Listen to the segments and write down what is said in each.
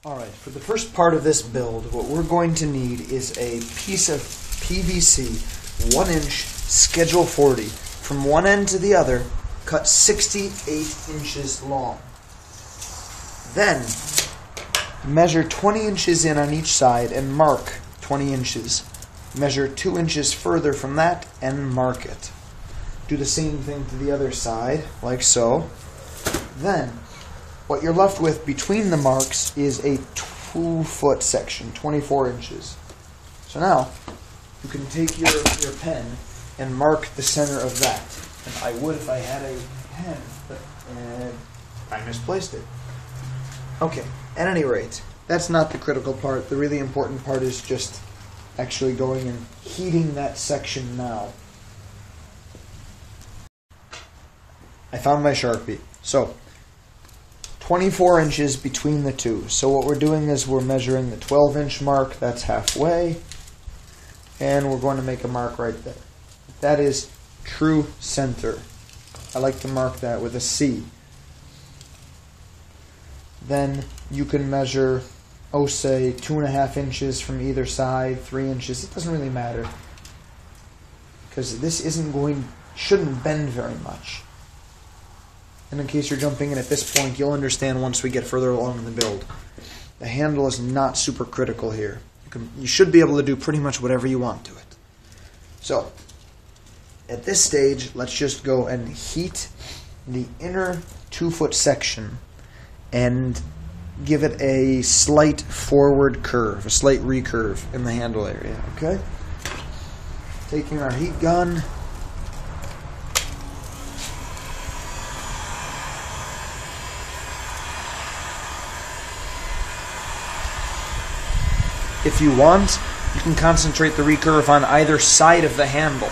Alright, for the first part of this build, what we're going to need is a piece of PVC, 1-inch, schedule 40, from one end to the other, cut 68 inches long. Then, measure 20 inches in on each side and mark 20 inches. Measure 2 inches further from that and mark it. Do the same thing to the other side, like so. Then, what you're left with between the marks is a 2-foot section, 24 inches. So now, you can take your pen and mark the center of that. And I would if I had a pen, but I misplaced it. Okay, at any rate, that's not the critical part. The really important part is just actually going and heating that section now. I found my Sharpie. So, 24 inches between the two. So what we're doing is we're measuring the 12-inch mark, that's halfway, and we're going to make a mark right there. That is true center. I like to mark that with a C. Then you can measure, say 2.5 inches from either side, 3 inches. It doesn't really matter, because this shouldn't bend very much. And in case you're jumping in at this point, you'll understand once we get further along in the build. The handle is not super critical here. You should be able to do pretty much whatever you want to it. So, at this stage, let's just go and heat the inner 2-foot section and give it a slight forward curve, a slight recurve in the handle area, okay? Taking our heat gun. If you want, you can concentrate the recurve on either side of the handle.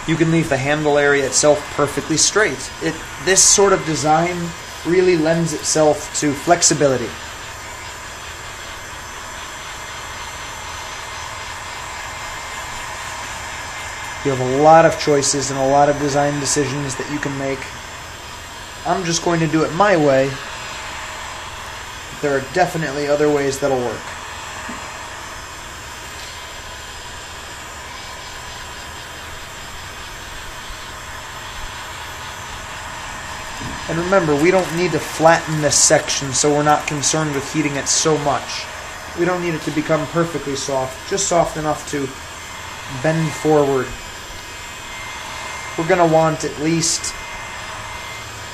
You can leave the handle area itself perfectly straight. This sort of design really lends itself to flexibility. You have a lot of choices and a lot of design decisions that you can make. I'm just going to do it my way. There are definitely other ways that'll work. And remember, we don't need to flatten this section, so we're not concerned with heating it so much. We don't need it to become perfectly soft, just soft enough to bend forward. We're going to want at least,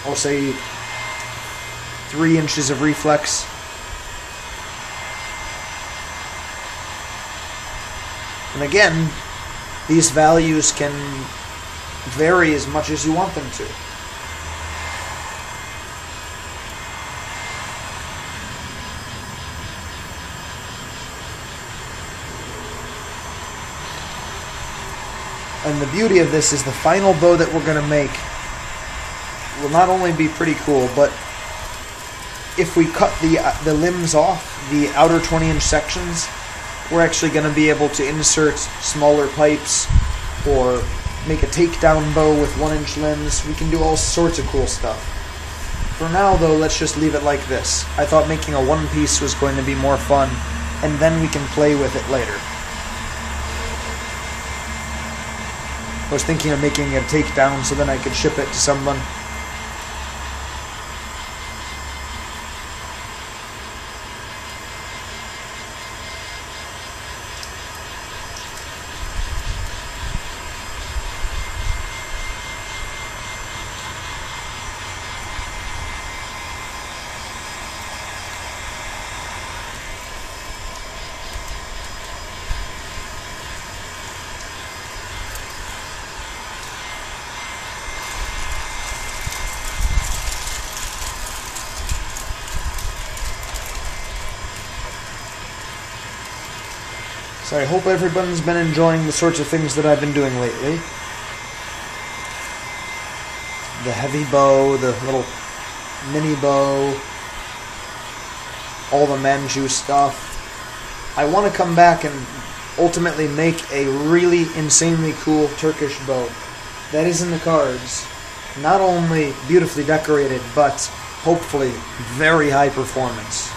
I'll say, 3 inches of reflex. And again, these values can vary as much as you want them to. And the beauty of this is the final bow that we're going to make will not only be pretty cool, but if we cut the limbs off, the outer 20-inch sections, we're actually going to be able to insert smaller pipes or make a takedown bow with 1-inch limbs. We can do all sorts of cool stuff. For now, though, let's just leave it like this. I thought making a one-piece was going to be more fun, and then we can play with it later. I was thinking of making a takedown so then I could ship it to someone. So I hope everyone's been enjoying the sorts of things that I've been doing lately. The heavy bow, the little mini bow, all the Manchu stuff. I want to come back and ultimately make a really insanely cool Turkish bow that is in the cards. Not only beautifully decorated, but hopefully very high performance.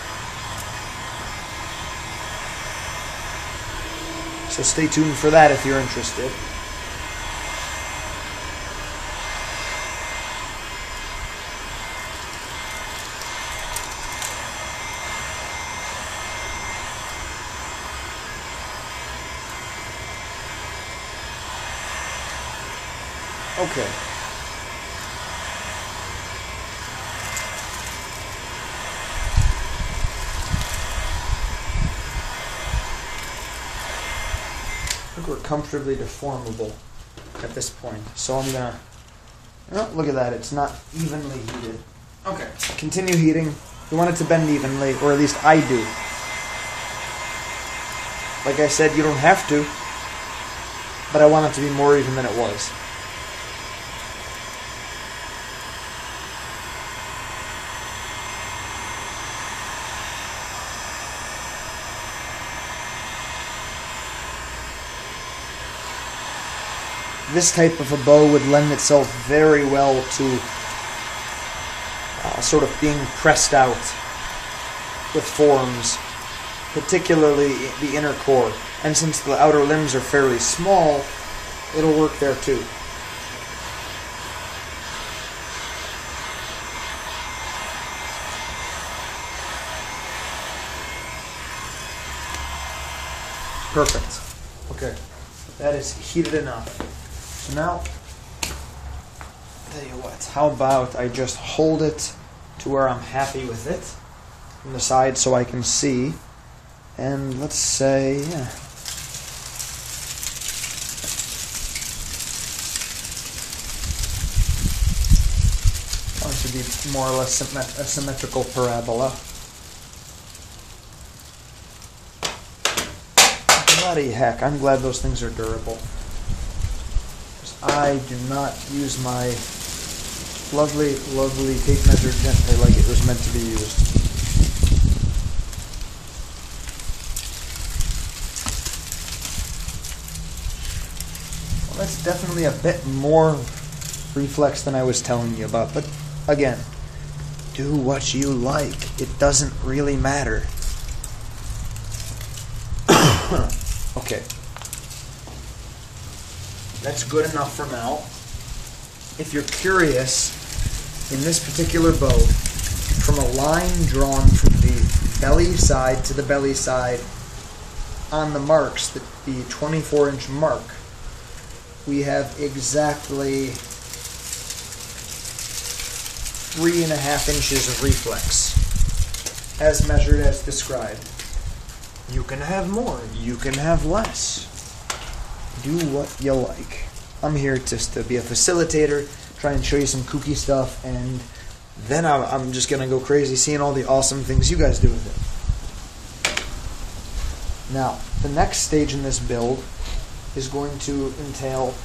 So stay tuned for that if you're interested. Okay. I think we're comfortably deformable at this point. So I'm gonna, oh, look at that, it's not evenly heated. Okay, continue heating. We want it to bend evenly, or at least I do. Like I said, you don't have to, but I want it to be more even than it was. This type of a bow would lend itself very well to sort of being pressed out with forms, particularly the inner core. And since the outer limbs are fairly small, it'll work there too. Perfect. Okay, that is heated enough. So now, tell you what, how about I just hold it to where I'm happy with it from the side so I can see, and let's say, yeah. It should be more or less a symmetrical parabola. Bloody heck, I'm glad those things are durable. I do not use my lovely, lovely tape measure gently like it was meant to be used. Well, that's definitely a bit more reflex than I was telling you about, but again, do what you like. It doesn't really matter. Okay. That's good enough for now. If you're curious, in this particular bow, from a line drawn from the belly side to the belly side on the marks, the 24-inch mark, we have exactly 3.5 inches of reflex, as measured as described. You can have more, you can have less. Do what you like. I'm here just to be a facilitator, try and show you some kooky stuff, and then I'm just going to go crazy seeing all the awesome things you guys do with it. Now, the next stage in this build is going to entail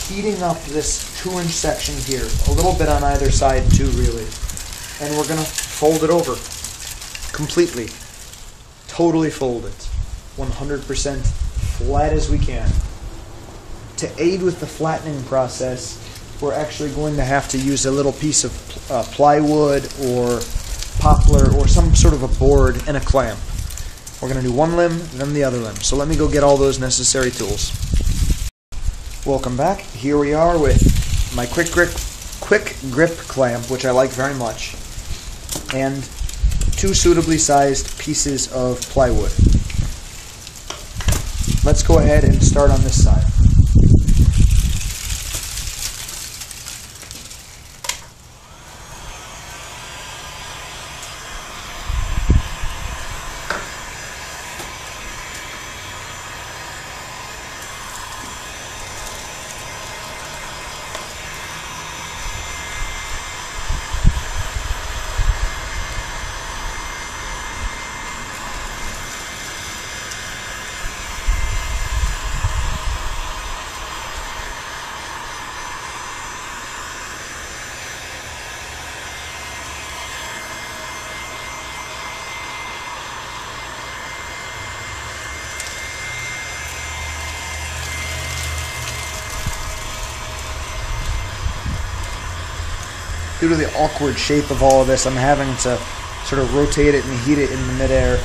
heating up this 2-inch section here, a little bit on either side too, really. And we're going to fold it over completely. Totally fold it. 100% flat as we can. To aid with the flattening process, we're actually going to have to use a little piece of plywood or poplar or some sort of a board and a clamp. We're going to do one limb, then the other limb. So let me go get all those necessary tools. Welcome back. Here we are with my quick grip clamp, which I like very much, and 2 suitably sized pieces of plywood. Let's go ahead and start on this side. Due to the awkward shape of all of this, I'm having to sort of rotate it and heat it in the midair.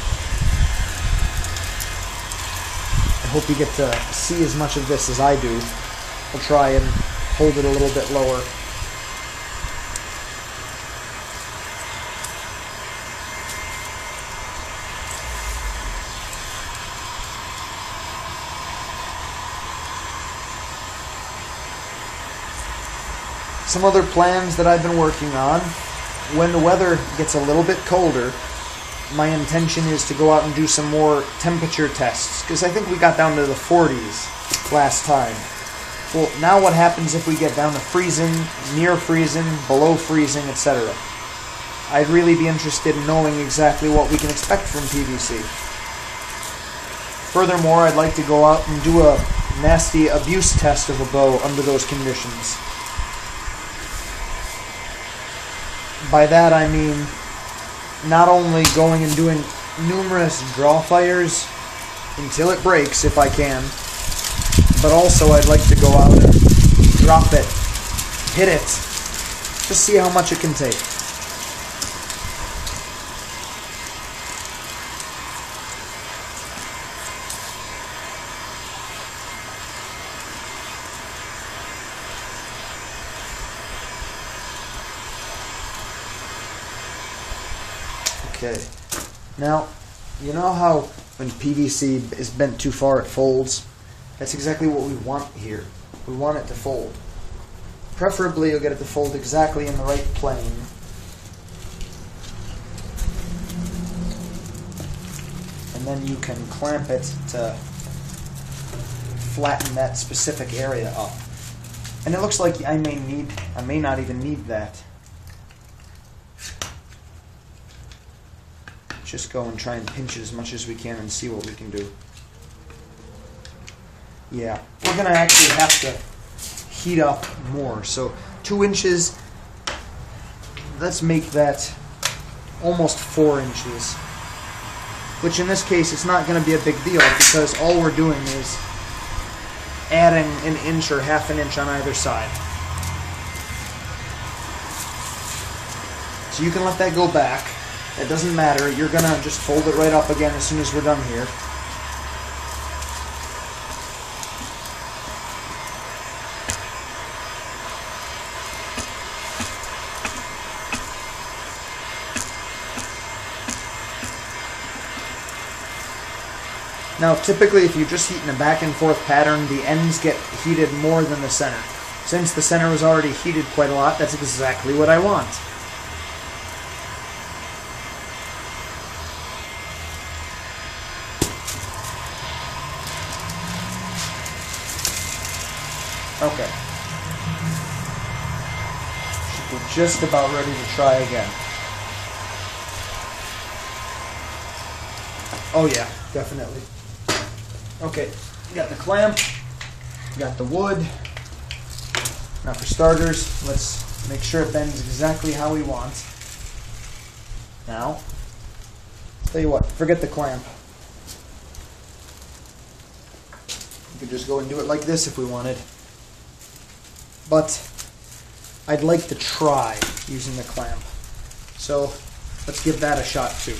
hope you get to see as much of this as I do. I'll try and hold it a little bit lower. Some other plans that I've been working on, when the weather gets a little bit colder, my intention is to go out and do some more temperature tests, because I think we got down to the 40s last time. Well, now what happens if we get down to freezing, near freezing, below freezing, etc.? I'd really be interested in knowing exactly what we can expect from PVC. Furthermore, I'd like to go out and do a nasty abuse test of a bow under those conditions. By that I mean not only going and doing numerous draw fires until it breaks if I can, but also I'd like to go out and drop it, hit it, just see how much it can take. Okay, now, you know how when PVC is bent too far it folds? That's exactly what we want here. We want it to fold. Preferably you'll get it to fold exactly in the right plane. And then you can clamp it to flatten that specific area up. And it looks like I may not even need that. Just go and try and pinch it as much as we can and see what we can do. Yeah, we're going to actually have to heat up more. So 2 inches, let's make that almost 4 inches. Which in this case, it's not going to be a big deal because all we're doing is adding an inch or half an inch on either side. So you can let that go back. It doesn't matter. You're going to just fold it right up again as soon as we're done here. Now, typically, if you're just heating a back and forth pattern, the ends get heated more than the center. Since the center was already heated quite a lot, that's exactly what I want. Okay. We're just about ready to try again. Oh yeah, definitely. Okay, we got the clamp, we got the wood. Now for starters, let's make sure it bends exactly how we want. Now, tell you what, forget the clamp. We could just go and do it like this if we wanted. But I'd like to try using the clamp. So let's give that a shot too.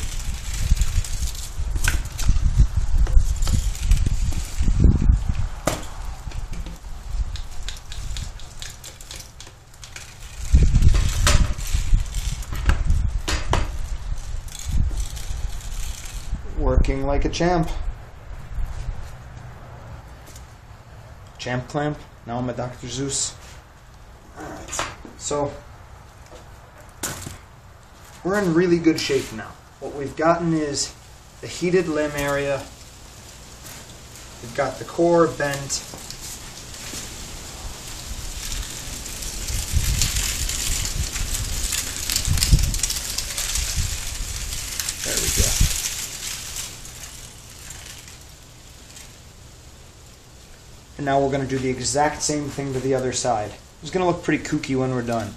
Working like a champ. Champ clamp. Now I'm a Dr. Zeus. Alright, so we're in really good shape now. What we've gotten is the heated limb area. We've got the core bent. There we go. And now we're going to do the exact same thing to the other side. It's going to look pretty kooky when we're done.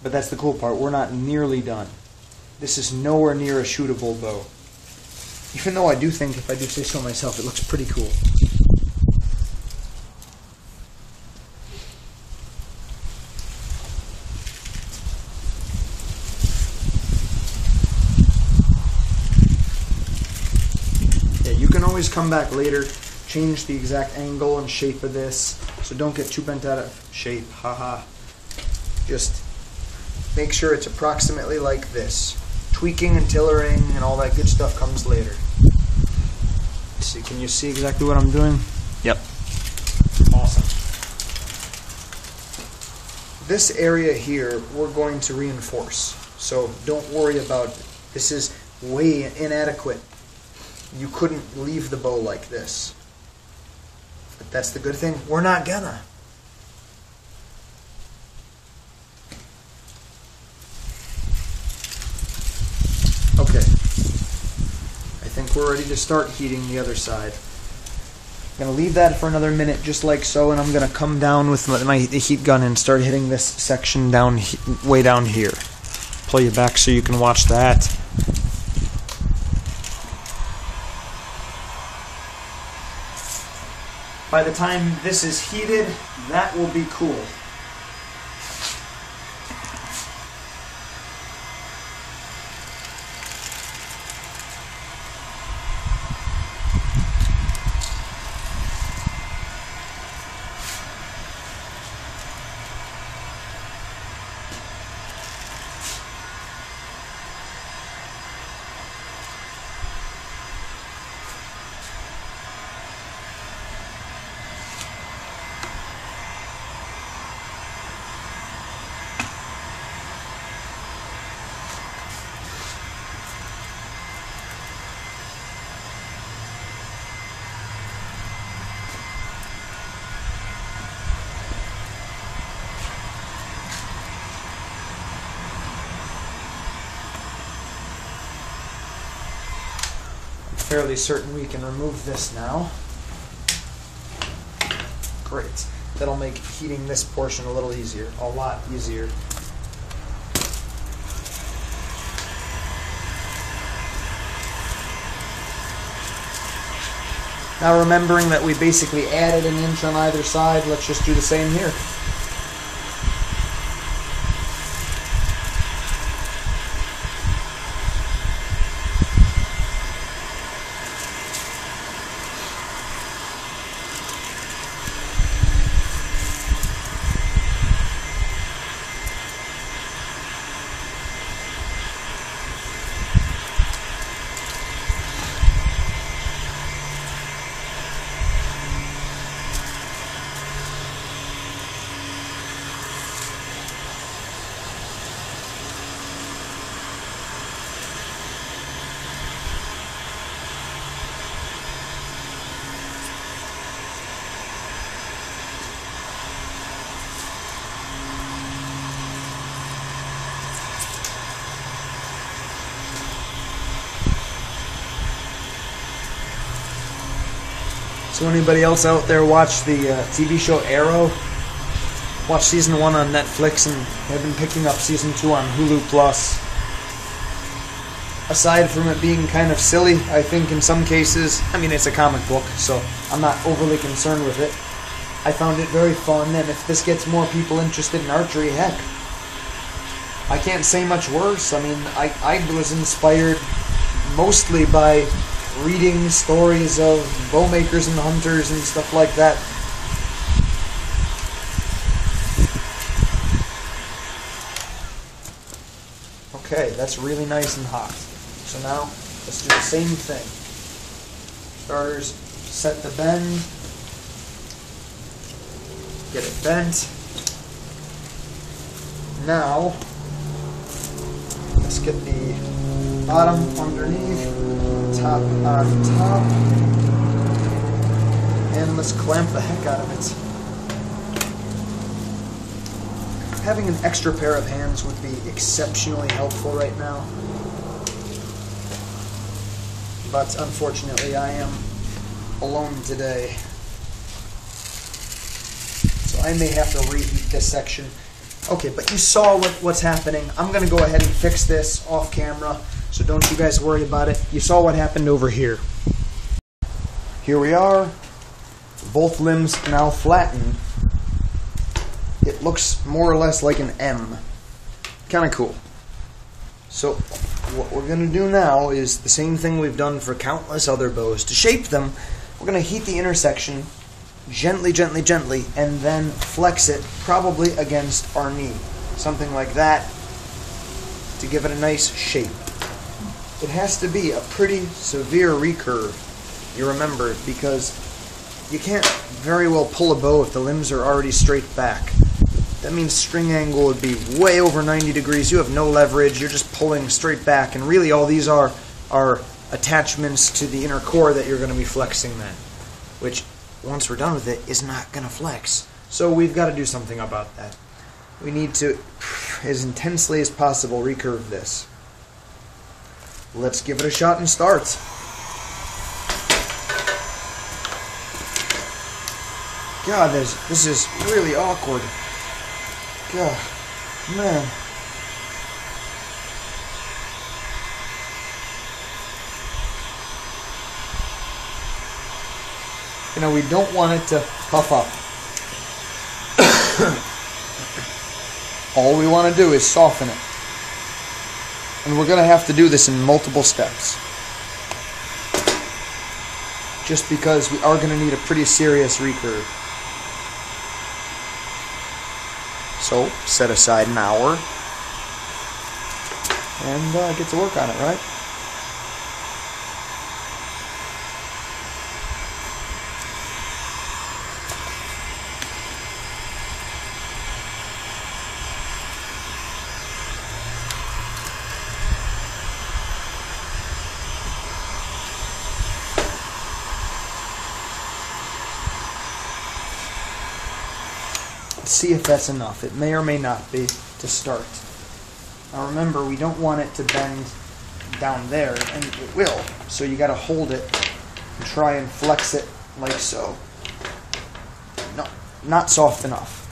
But that's the cool part. We're not nearly done. This is nowhere near a shootable bow. Even though I do think, if I do say so myself, it looks pretty cool. Yeah, you can always come back later, change the exact angle and shape of this, so don't get too bent out of shape, haha. Just make sure it's approximately like this. Tweaking and tillering and all that good stuff comes later. Let's see, can you see exactly what I'm doing? Yep. Awesome. This area here we're going to reinforce, so don't worry about it. This is way inadequate. You couldn't leave the bow like this. But that's the good thing, we're not gonna. Okay, I think we're ready to start heating the other side. I'm going to leave that for another minute just like so, and I'm going to come down with my heat gun and start hitting this section down way down here. Play you back so you can watch that. By the time this is heated, that will be cool. Fairly certain we can remove this now. Great. That'll make heating this portion a little easier, a lot easier. Now remembering that we basically added an inch on either side, let's just do the same here. So anybody else out there watch the TV show Arrow? Watch season 1 on Netflix and have been picking up season 2 on Hulu Plus. Aside from it being kind of silly, I think in some cases, I mean it's a comic book, so I'm not overly concerned with it. I found it very fun, and if this gets more people interested in archery, heck, I can't say much worse. I mean, I was inspired mostly by reading stories of bow makers and hunters and stuff like that. Okay, that's really nice and hot. So now, let's do the same thing. Starters, set the bend. Get it bent. Now, let's get the bottom underneath, top on top, and let's clamp the heck out of it. Having an extra pair of hands would be exceptionally helpful right now, but unfortunately I am alone today, so I may have to reheat this section. Okay, but you saw what's happening. I'm going to go ahead and fix this off camera, so don't you guys worry about it. You saw what happened over here. Here we are. Both limbs now flattened. It looks more or less like an M. Kind of cool. So what we're going to do now is the same thing we've done for countless other bows. To shape them, we're going to heat the intersection gently, gently, gently, and then flex it probably against our knee. Something like that to give it a nice shape. It has to be a pretty severe recurve, you remember, because you can't very well pull a bow if the limbs are already straight back. That means string angle would be way over 90 degrees. You have no leverage. You're just pulling straight back. And really all these are attachments to the inner core that you're going to be flexing then, which once we're done with it is not going to flex. So we've got to do something about that. We need to, as intensely as possible, recurve this. Let's give it a shot and start. God, this is really awkward. God, man. You know, we don't want it to puff up. All we want to do is soften it. And we're going to have to do this in multiple steps. Just because we are going to need a pretty serious recurve. So, set aside an hour and get to work on it, right? See if that's enough. It may or may not be to start. Now remember, we don't want it to bend down there, and it will. So you got to hold it and try and flex it like so. No, not soft enough.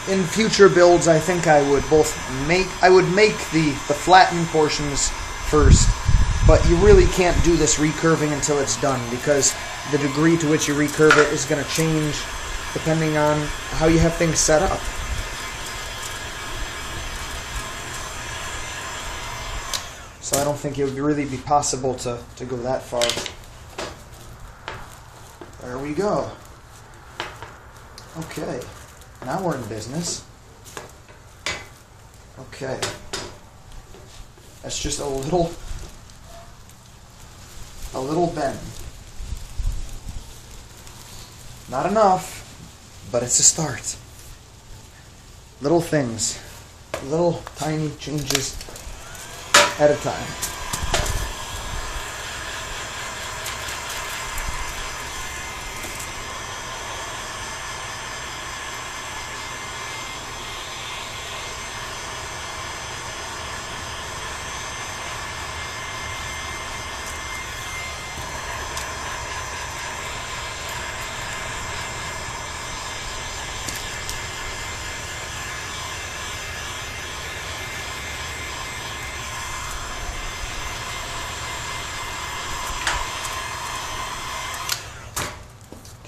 In future builds, I think I would make the flattened portions first, but you really can't do this recurving until it's done, because the degree to which you recurve it is going to change depending on how you have things set up. So I don't think it would really be possible to go that far. There we go. Okay. Now we're in business. Okay. That's just a little bend. Not enough, but it's a start. Little things. Little tiny changes at a time.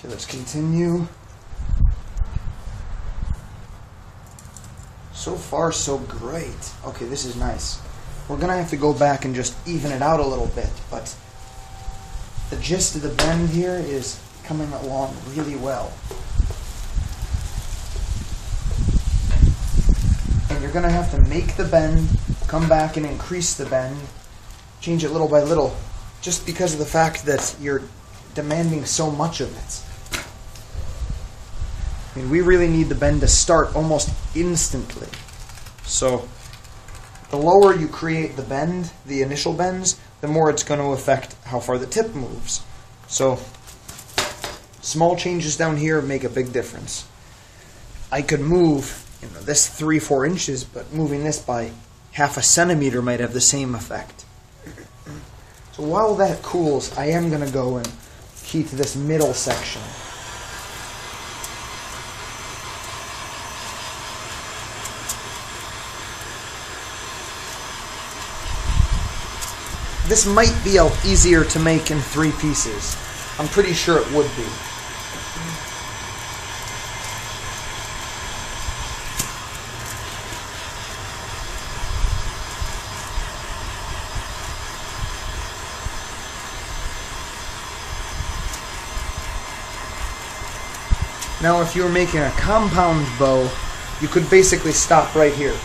Okay, let's continue. So far, so great. Okay, this is nice. We're going to have to go back and just even it out a little bit, but the gist of the bend here is coming along really well. And you're going to have to make the bend, come back and increase the bend, change it little by little, just because of the fact that you're demanding so much of it. I mean, we really need the bend to start almost instantly. So the lower you create the bend, the initial bends, the more it's going to affect how far the tip moves. So small changes down here make a big difference. I could move this 3-4 inches, but moving this by half a centimeter might have the same effect. So while that cools, I am going to go and heat this middle section. this might be easier to make in 3 pieces. I'm pretty sure it would be. Now, if you were making a compound bow, you could basically stop right here.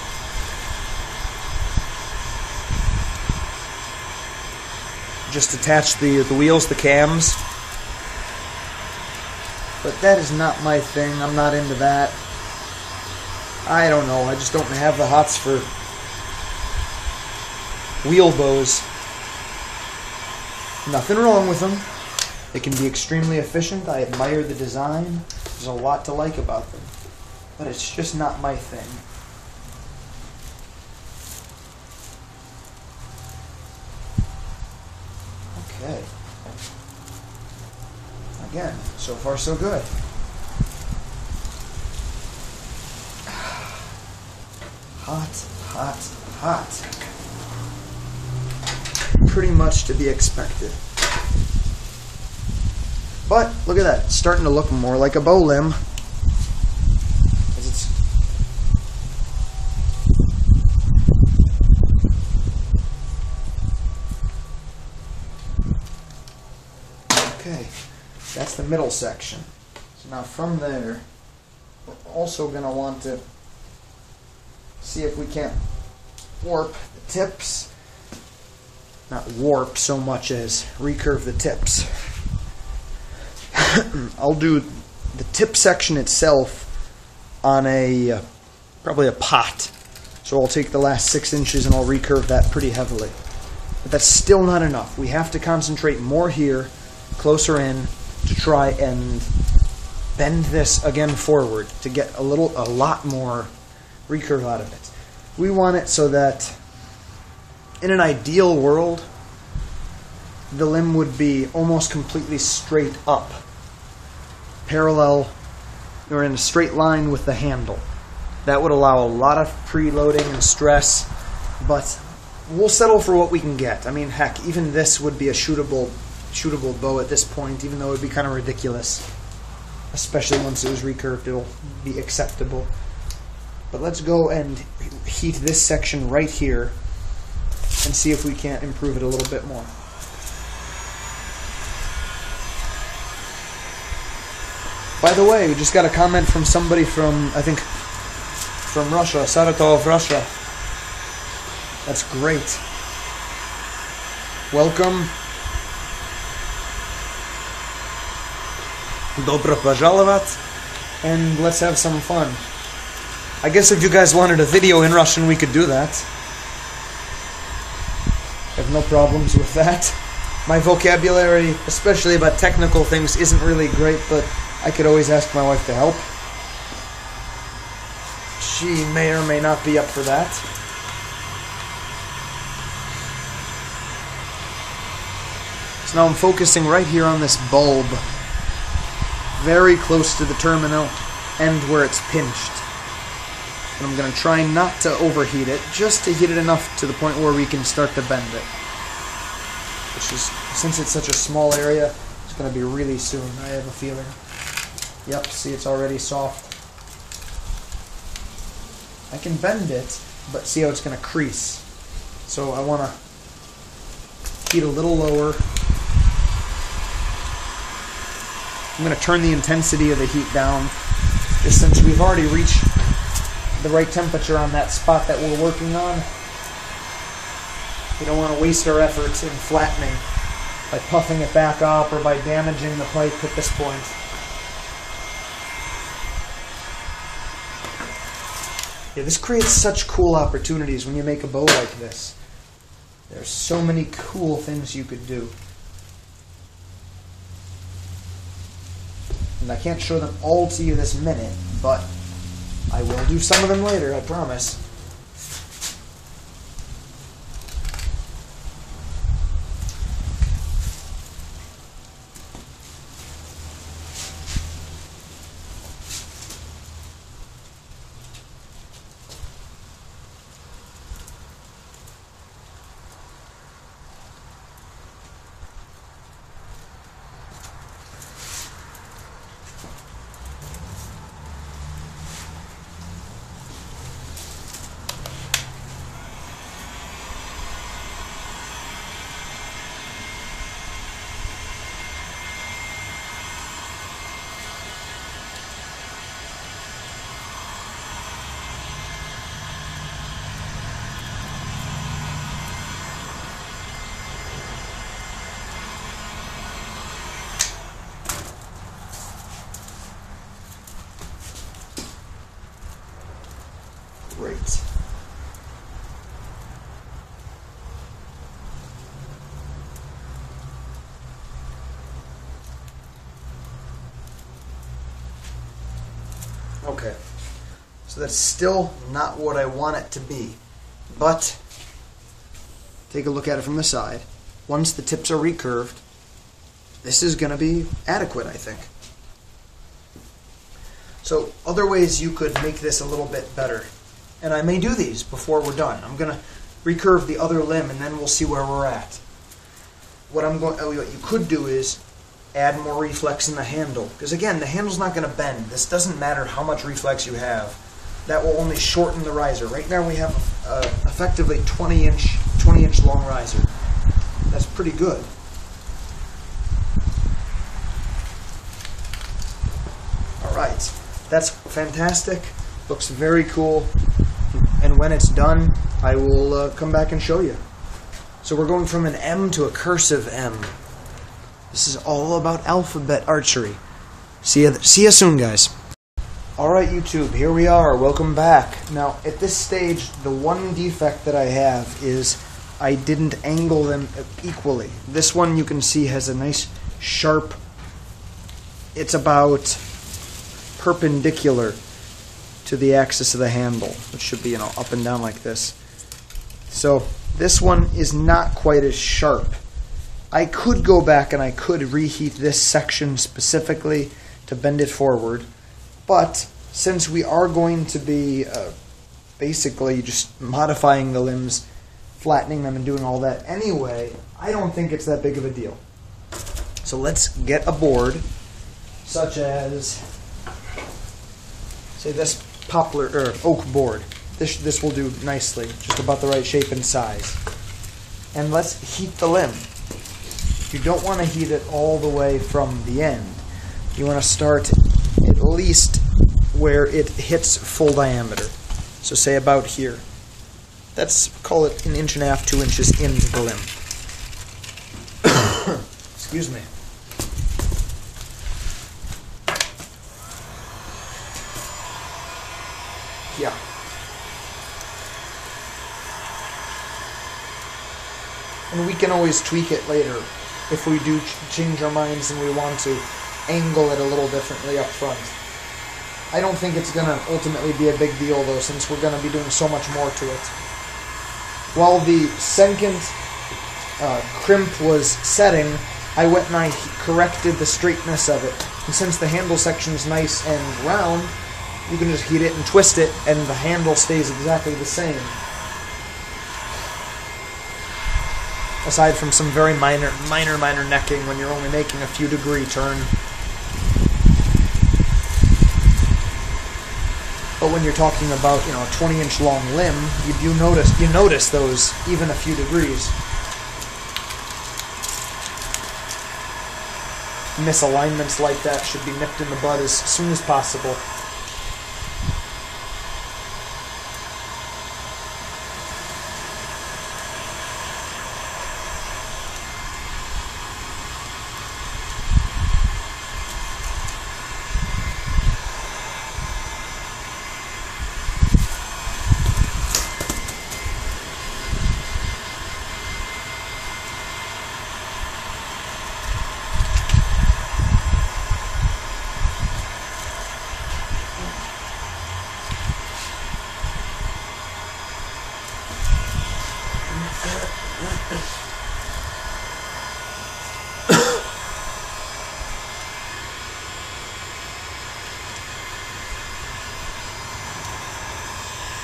Just attach the wheels, the cams. But that is not my thing. I'm not into that. I don't know. I just don't have the hots for wheel bows. Nothing wrong with them. They can be extremely efficient. I admire the design. There's a lot to like about them. But it's just not my thing. Okay. Again, so far so good. Hot, hot, hot. Pretty much to be expected. But, look at that. It's starting to look more like a bow limb. Okay, that's the middle section. So now from there, we're also going to want to see if we can't warp the tips. Not warp so much as recurve the tips. I'll do the tip section itself on probably a pot. So I'll take the last 6 inches and I'll recurve that pretty heavily. But that's still not enough. We have to concentrate more here, closer in, to try and bend this again forward to get a lot more recurve out of it. We want it so that in an ideal world, the limb would be almost completely straight up, parallel or in a straight line with the handle. That would allow a lot of preloading and stress, but we'll settle for what we can get. I mean, heck, even this would be a shootable bow at this point, even though it would be kind of ridiculous. Especially once it was recurved, it'll be acceptable. But let's go and heat this section right here and see if we can't improve it a little bit more. By the way, we just got a comment from somebody from, I think, from Russia, Saratov, Russia. That's great. Welcome. Добро пожаловать. And let's have some fun. I guess if you guys wanted a video in Russian, we could do that. I have no problems with that. My vocabulary, especially about technical things, isn't really great, but I could always ask my wife to help. She may or may not be up for that. So now I'm focusing right here on this bulb, very close to the terminal end where it's pinched. And I'm going to try not to overheat it, just to heat it enough to the point where we can start to bend it. Which is, since it's such a small area, it's going to be really soon, I have a feeling. Yep, see, it's already soft. I can bend it, but see how it's going to crease. So I want to heat a little lower. I'm going to turn the intensity of the heat down, just since we've already reached the right temperature on that spot that we're working on. We don't want to waste our efforts in flattening by puffing it back up or by damaging the pipe at this point. Yeah, this creates such cool opportunities when you make a bow like this. There's so many cool things you could do. And I can't show them all to you this minute, but I will do some of them later, I promise. Great. Okay, so that's still not what I want it to be, but take a look at it from the side. Once the tips are recurved, this is going to be adequate, I think. So other ways you could make this a little bit better, and I may do these before we're done. I'm going to recurve the other limb, and then we'll see where we're at. What you could do is add more reflex in the handle, because again, the handle's not going to bend. This doesn't matter how much reflex you have. That will only shorten the riser. Right now we have effectively 20-inch long riser. That's pretty good. All right, that's fantastic. Looks very cool. And when it's done, I will come back and show you. So we're going from an M to a cursive M. This is all about alphabet archery. See ya soon, guys. Alright, YouTube, here we are. Welcome back. Now, at this stage, the one defect that I have is I didn't angle them equally. This one, you can see, has a nice sharp... It's about perpendicular to the axis of the handle, which should be, up and down like this. So, this one is not quite as sharp. I could go back and I could reheat this section specifically to bend it forward, but since we are going to be basically just modifying the limbs, flattening them and doing all that anyway, I don't think it's that big of a deal. So let's get a board such as, say, this poplar or oak board. This will do nicely, just about the right shape and size. And let's heat the limb. You don't want to heat it all the way from the end. You want to start at least where it hits full diameter. So say about here. Let's call it 1.5 inches, 2 inches into the limb. Excuse me. Yeah. And we can always tweak it later if we do change our minds and we want to angle it a little differently up front. I don't think it's going to ultimately be a big deal, though, since we're going to be doing so much more to it. While the second crimp was setting, I went and I corrected the straightness of it. And since the handle section is nice and round, you can just heat it and twist it, and the handle stays exactly the same. Aside from some very minor necking when you're only making a few degree turn. But when you're talking about, a 20-inch long limb, you notice those even a few degrees. Misalignments like that should be nipped in the bud as soon as possible.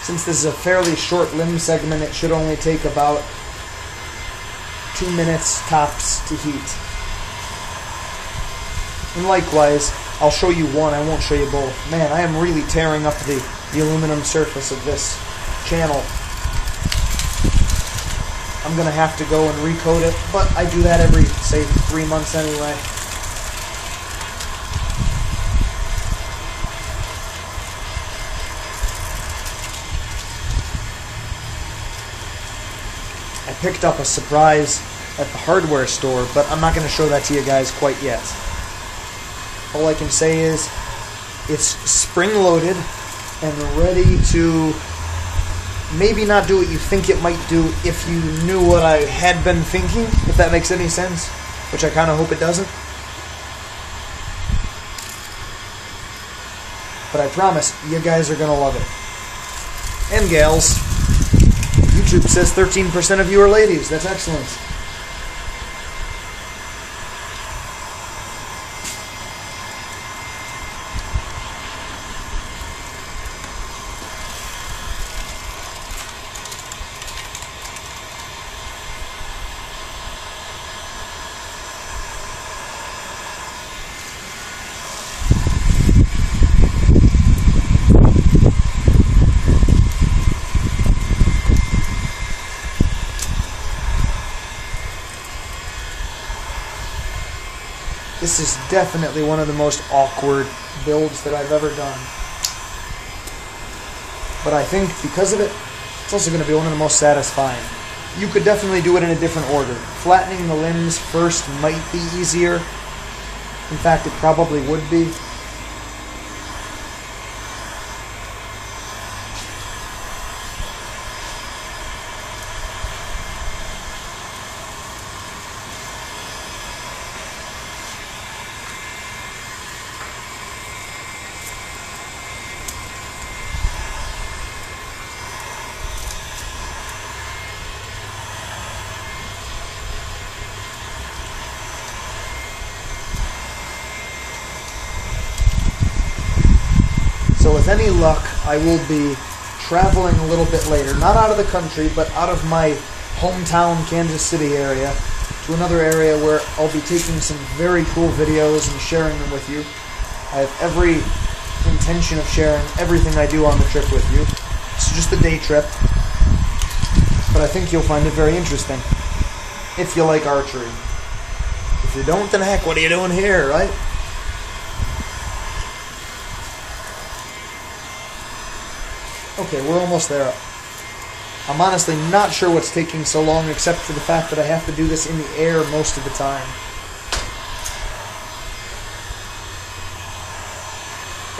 Since this is a fairly short limb segment, it should only take about 2 minutes tops to heat. And likewise, I'll show you one, I won't show you both. Man, I am really tearing up the aluminum surface of this channel. I'm going to have to go and recoat it, but I do that every, say, 3 months anyway. I picked up a surprise at the hardware store, but I'm not going to show that to you guys quite yet. All I can say is it's spring-loaded and ready to maybe not do what you think it might do if you knew what I had been thinking, if that makes any sense, which I kind of hope it doesn't. But I promise, you guys are going to love it. And gals. YouTube says 13% of you are ladies. That's excellent. This is definitely one of the most awkward builds that I've ever done. But I think because of it, it's also going to be one of the most satisfying. You could definitely do it in a different order. Flattening the limbs first might be easier. In fact, it probably would be. So with any luck, I will be traveling a little bit later, not out of the country, but out of my hometown Kansas City area, to another area where I'll be taking some very cool videos and sharing them with you. I have every intention of sharing everything I do on the trip with you. It's just a day trip, but I think you'll find it very interesting, if you like archery. If you don't, then heck, what are you doing here, right? Okay, we're almost there. I'm honestly not sure what's taking so long, except for the fact that I have to do this in the air most of the time.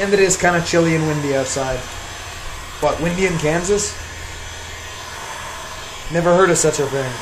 And it is kind of chilly and windy outside. What, windy in Kansas? Never heard of such a thing.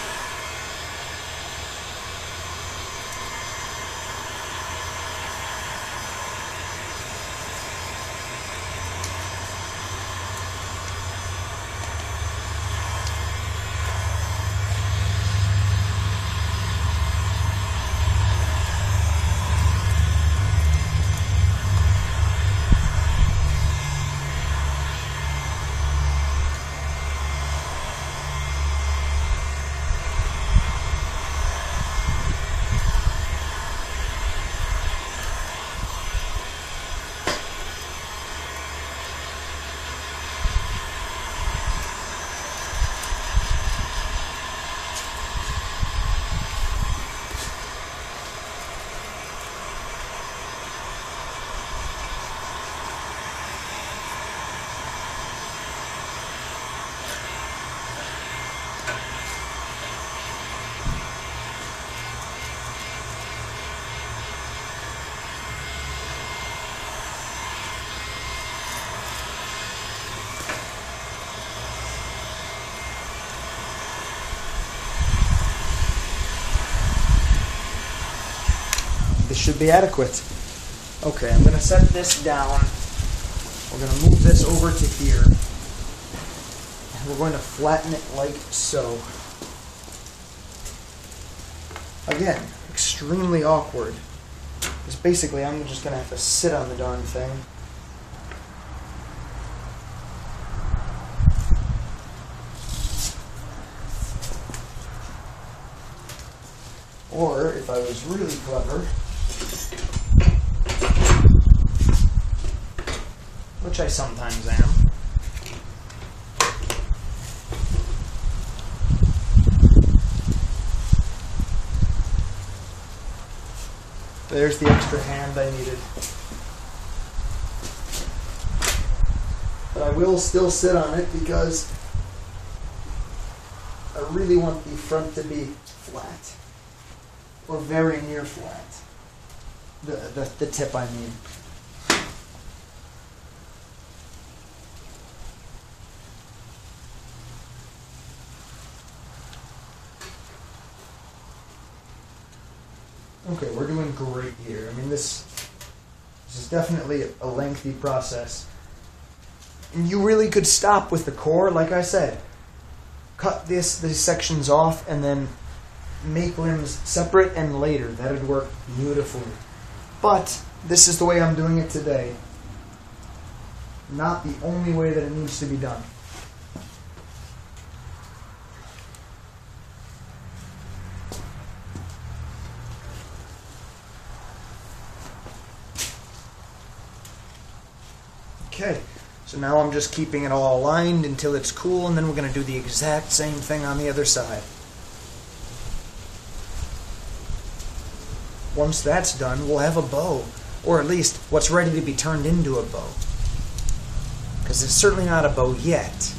This should be adequate. Okay, I'm going to set this down. We're going to move this over to here. And we're going to flatten it like so. Again, extremely awkward. Because basically I'm just going to have to sit on the darn thing. Or, if I was really clever, which I sometimes am, there's the extra hand I needed. But I will still sit on it because I really want the front to be flat. Or very near flat. The tip, I mean. Okay, we're doing great here. I mean, this is definitely a lengthy process. And you really could stop with the core, like I said. Cut these sections off and then make limbs separate and later. That would work beautifully. But this is the way I'm doing it today. Not the only way that it needs to be done. Okay, so now I'm just keeping it all aligned until it's cool, and then we're going to do the exact same thing on the other side. Once that's done, we'll have a bow, or at least what's ready to be turned into a bow. Because it's certainly not a bow yet.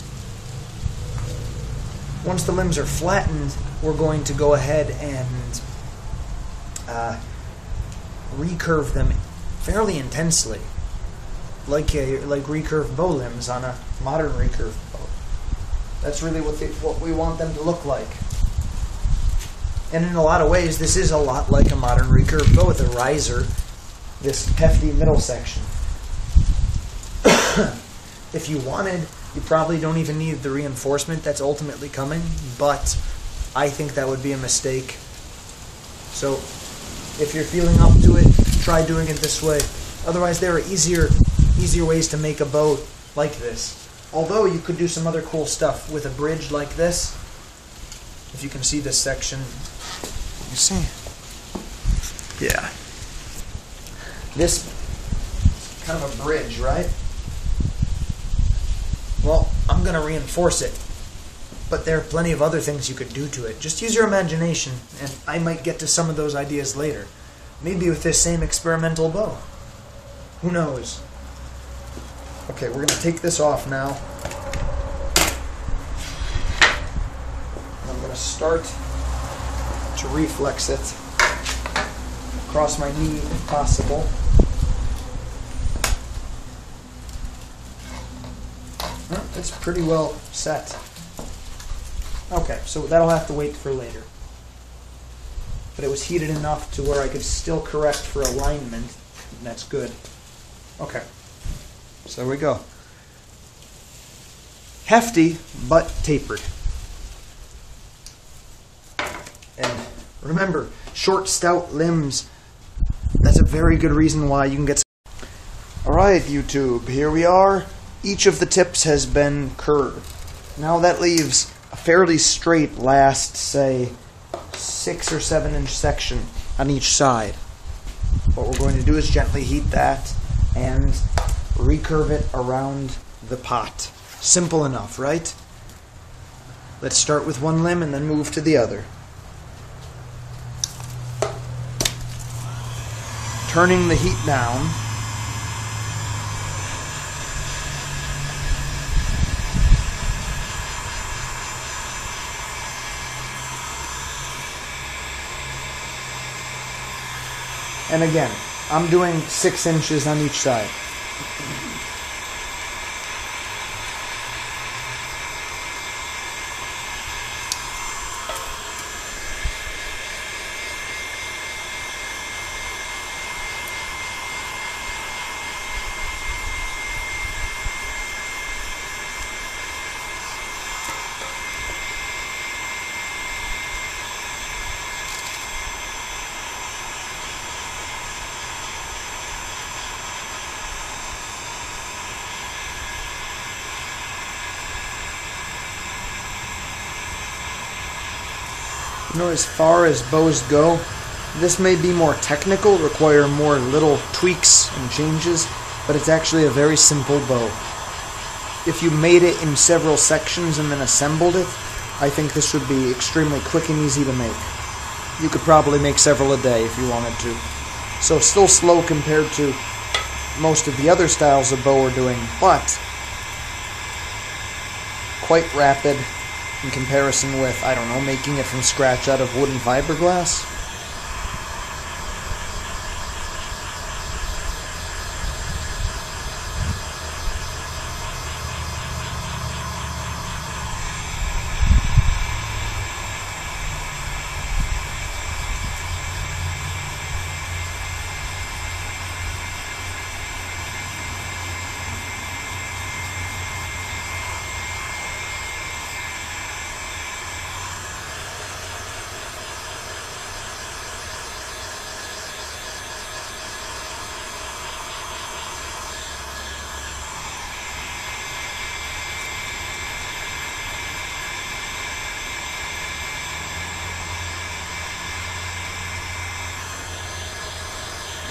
Once the limbs are flattened, we're going to go ahead and recurve them fairly intensely. Like recurved bow limbs on a modern recurved bow. That's really what we want them to look like. And in a lot of ways, this is a lot like a modern recurved bow with a riser, this hefty middle section. If you wanted, you probably don't even need the reinforcement that's ultimately coming, but I think that would be a mistake. So if you're feeling up to it, try doing it this way. Otherwise, there are easier ways to make a bow like this. Although you could do some other cool stuff with a bridge like this. If you can see this section. You see? Yeah. This is kind of a bridge, right? Well, I'm going to reinforce it. But there are plenty of other things you could do to it. Just use your imagination, and I might get to some of those ideas later. Maybe with this same experimental bow. Who knows? Okay, we're going to take this off now. I'm going to start to reflex it across my knee if possible. Well, it's pretty well set. Okay, so that'll have to wait for later. But it was heated enough to where I could still correct for alignment, and that's good. Okay, so there we go. Hefty, but tapered. And remember, short, stout limbs, that's a very good reason why you can get... Alright, YouTube, here we are. Each of the tips has been curved. Now that leaves a fairly straight last, say, 6 or 7 inch section on each side. What we're going to do is gently heat that and recurve it around the pot. Simple enough, right? Let's start with one limb and then move to the other. Turning the heat down. And again, I'm doing 6 inches on each side. You know, as far as bows go, this may be more technical, require more little tweaks and changes, but it's actually a very simple bow. If you made it in several sections and then assembled it, I think this would be extremely quick and easy to make. You could probably make several a day if you wanted to. So still slow compared to most of the other styles of bow we're doing, but quite rapid in comparison with, I don't know, making it from scratch out of wooden fiberglass.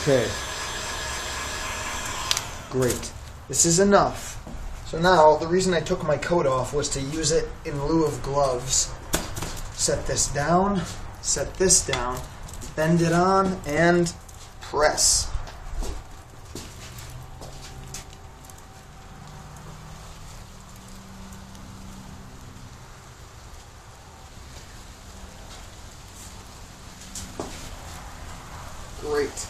Okay. Great. This is enough. So now, the reason I took my coat off was to use it in lieu of gloves. Set this down, set this down, bend it on, and press. Great.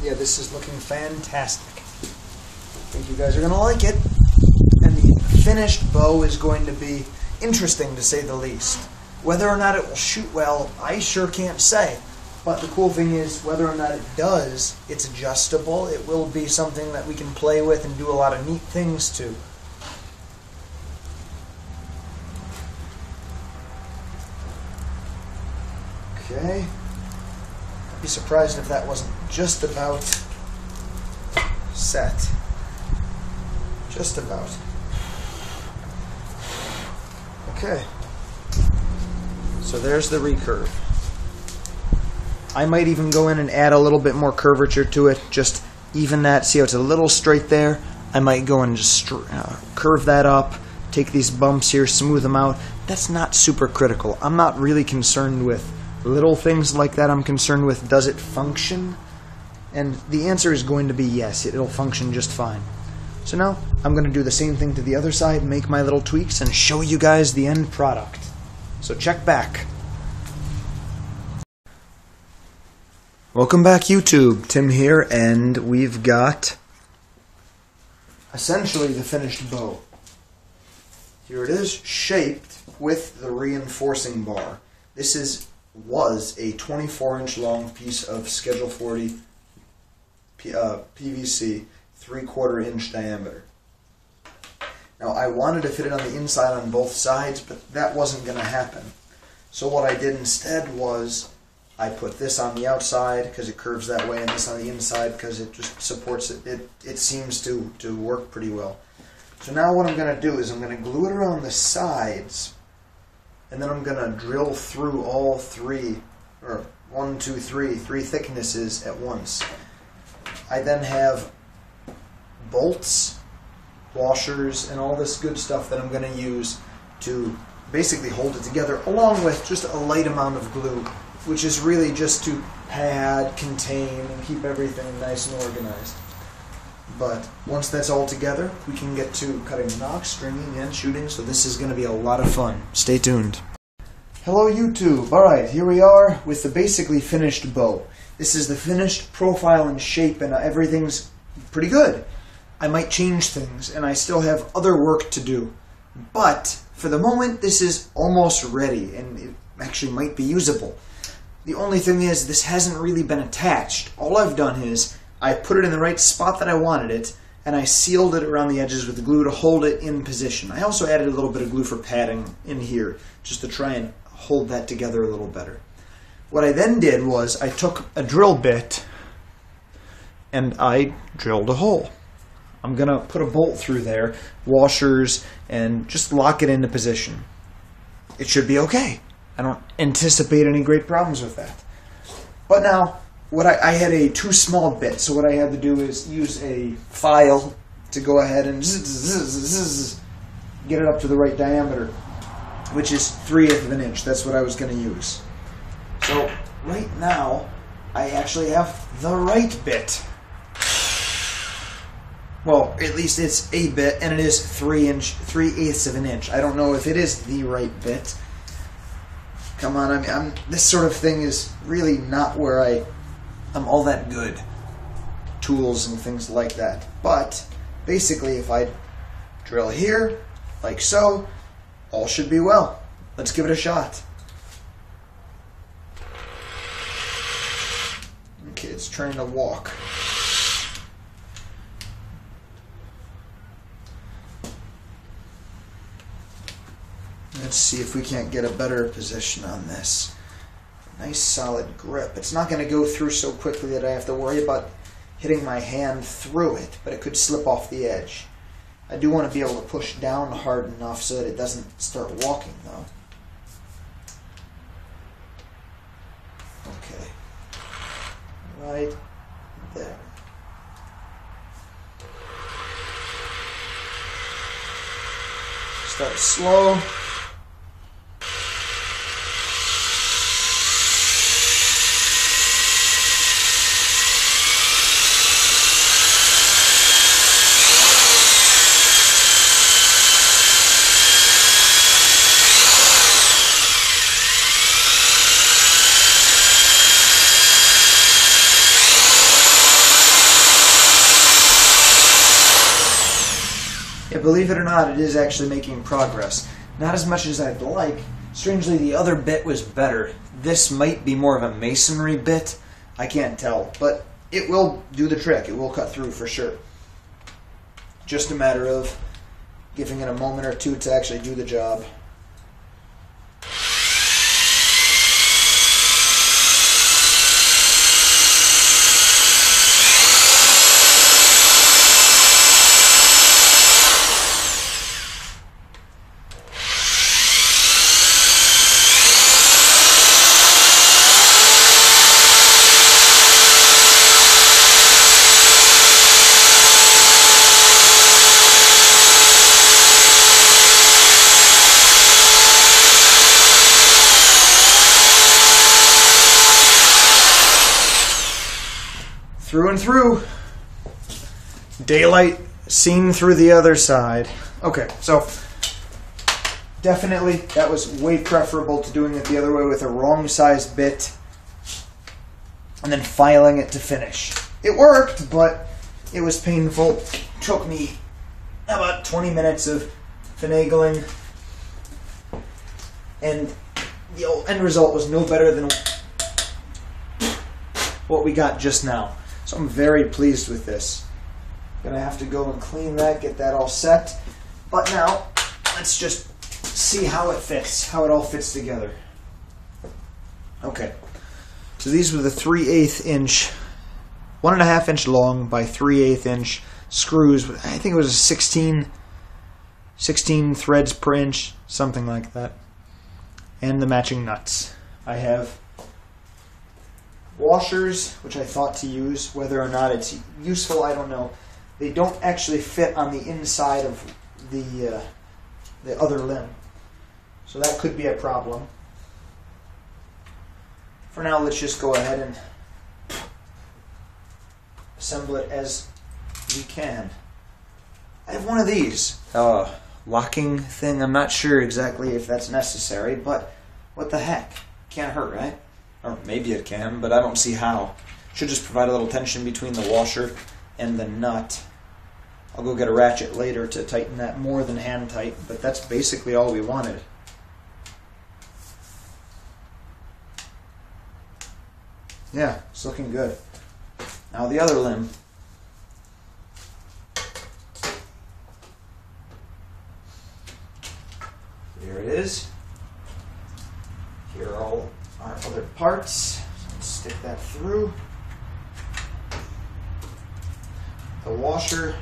Yeah, this is looking fantastic. I think you guys are going to like it. And the finished bow is going to be interesting, to say the least. Whether or not it will shoot well, I sure can't say. But the cool thing is, whether or not it does, it's adjustable. It will be something that we can play with and do a lot of neat things to. Okay. I'd be surprised if that wasn't just about set. Just about. Okay. So there's the recurve. I might even go in and add a little bit more curvature to it, just even that. See how it's a little straight there? I might go and just curve that up, take these bumps here, smooth them out. That's not super critical. I'm not really concerned with little things like that. I'm concerned with, does it function? And the answer is going to be yes, it'll function just fine. So now I'm going to do the same thing to the other side, make my little tweaks, and show you guys the end product. So check back. Welcome back, YouTube. Tim here, and we've got essentially the finished bow. Here it is, shaped with the reinforcing bar. This was a 24-inch long piece of Schedule 40 PVC, 3/4 inch diameter. Now I wanted to fit it on the inside on both sides, but that wasn't going to happen. So what I did instead was I put this on the outside because it curves that way, and this on the inside because it just supports it. It seems to work pretty well. So now what I'm going to do is I'm going to glue it around the sides, and then I'm going to drill through all three thicknesses at once. I then have bolts, washers, and all this good stuff that I'm going to use to basically hold it together, along with just a light amount of glue, which is really just to pad, contain, and keep everything nice and organized. But once that's all together, we can get to cutting nocks, stringing, and shooting, so this is going to be a lot of fun. Stay tuned. Hello YouTube! Alright, here we are with the basically finished bow. This is the finished profile and shape, and everything's pretty good. I might change things, and I still have other work to do. But for the moment, this is almost ready, and it actually might be usable. The only thing is, this hasn't really been attached. All I've done is, I put it in the right spot that I wanted it, and I sealed it around the edges with glue to hold it in position. I also added a little bit of glue for padding in here, just to try and hold that together a little better. What I then did was, I took a drill bit, and I drilled a hole. I'm going to put a bolt through there, washers, and just lock it into position. It should be okay. I don't anticipate any great problems with that. But now, I had a too small bit, so what I had to do is use a file to go ahead and get it up to the right diameter, which is 3/8 of an inch. That's what I was going to use. So right now, I actually have the right bit. Well, at least it's a bit, and it is 3/8 of an inch. I don't know if it is the right bit. Come on, I mean, this sort of thing is really not where I'm all that good. Tools and things like that. But basically, if I drill here, like so, all should be well. Let's give it a shot. Okay, it's trying to walk. Let's see if we can't get a better position on this. Nice solid grip. It's not going to go through so quickly that I have to worry about hitting my hand through it, but it could slip off the edge. I do want to be able to push down hard enough so that it doesn't start walking, though. Okay. Right there. Start slow. Yeah, believe it or not, it is actually making progress. Not as much as I'd like. Strangely, the other bit was better. This might be more of a masonry bit. I can't tell, but it will do the trick. It will cut through for sure. Just a matter of giving it a moment or two to actually do the job. Through and through. Daylight seen through the other side. Okay, so definitely that was way preferable to doing it the other way with a wrong size bit and then filing it to finish. It worked, but it was painful. Took me about 20 minutes of finagling, and the end result was no better than what we got just now. So I'm very pleased with this. Gonna have to go and clean that, get that all set. But now, let's just see how it fits, how it all fits together. Okay, so these were the 3/8 inch, 1.5 inch long by 3/8 inch screws. I think it was 16 threads per inch, something like that. And the matching nuts. I have washers, which I thought to use. Whether or not it's useful, I don't know. They don't actually fit on the inside of the other limb, so that could be a problem. For now, let's just go ahead and assemble it as we can. I have one of these locking thing. I'm not sure exactly if that's necessary, but what the heck? Can't hurt, right? Or maybe it can, but I don't see how. Should just provide a little tension between the washer and the nut. I'll go get a ratchet later to tighten that more than hand tight, but that's basically all we wanted. Yeah, it's looking good. Now the other limb. Here it is. Here are all our other parts. Let's stick that through. The washer,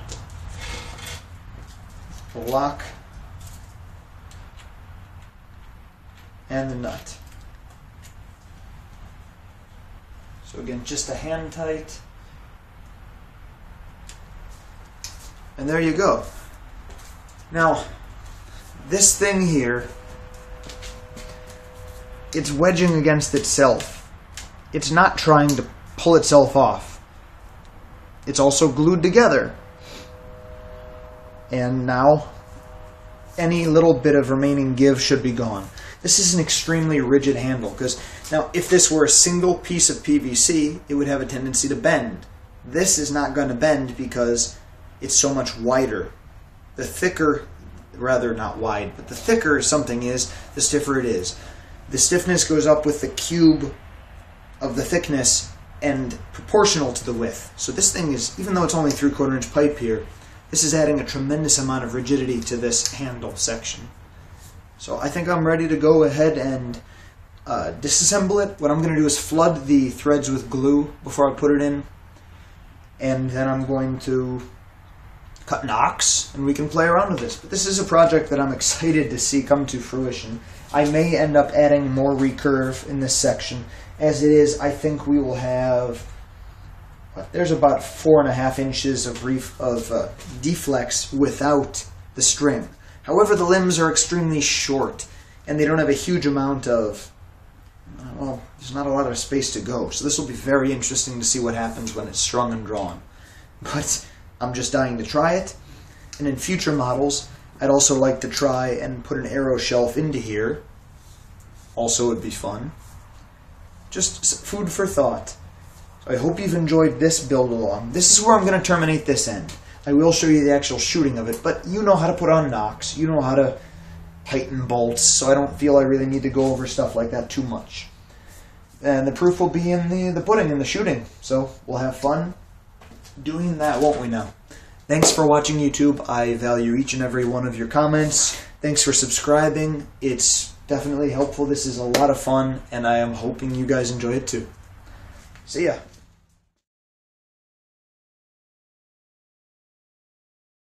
the lock, and the nut. So again, just a hand tight. And there you go. Now, this thing here, it's wedging against itself. It's not trying to pull itself off. It's also glued together. And now, any little bit of remaining give should be gone. This is an extremely rigid handle, because now if this were a single piece of PVC, it would have a tendency to bend. This is not going to bend because it's so much wider. The thicker, rather not wide, but the thicker something is, the stiffer it is. The stiffness goes up with the cube of the thickness and proportional to the width. So this thing is, even though it's only 3/4 inch pipe here, this is adding a tremendous amount of rigidity to this handle section. So I think I'm ready to go ahead and disassemble it. What I'm going to do is flood the threads with glue before I put it in, and then I'm going to cut nocks and we can play around with this. But this is a project that I'm excited to see come to fruition. I may end up adding more recurve in this section. As it is, I think we will have, there's about 4.5 inches of deflex without the string. However, the limbs are extremely short, and they don't have a huge amount of, well, there's not a lot of space to go. So this will be very interesting to see what happens when it's strung and drawn. But I'm just dying to try it. And in future models, I'd also like to try and put an arrow shelf into here. Also would be fun. Just food for thought. So I hope you've enjoyed this build along. This is where I'm going to terminate this end. I will show you the actual shooting of it, but you know how to put on knocks. You know how to tighten bolts, so I don't feel I really need to go over stuff like that too much. And the proof will be in the pudding and the shooting. So we'll have fun doing that, won't we now? Thanks for watching, YouTube. I value each and every one of your comments. Thanks for subscribing. It's definitely helpful. This is a lot of fun, and I am hoping you guys enjoy it too. See ya.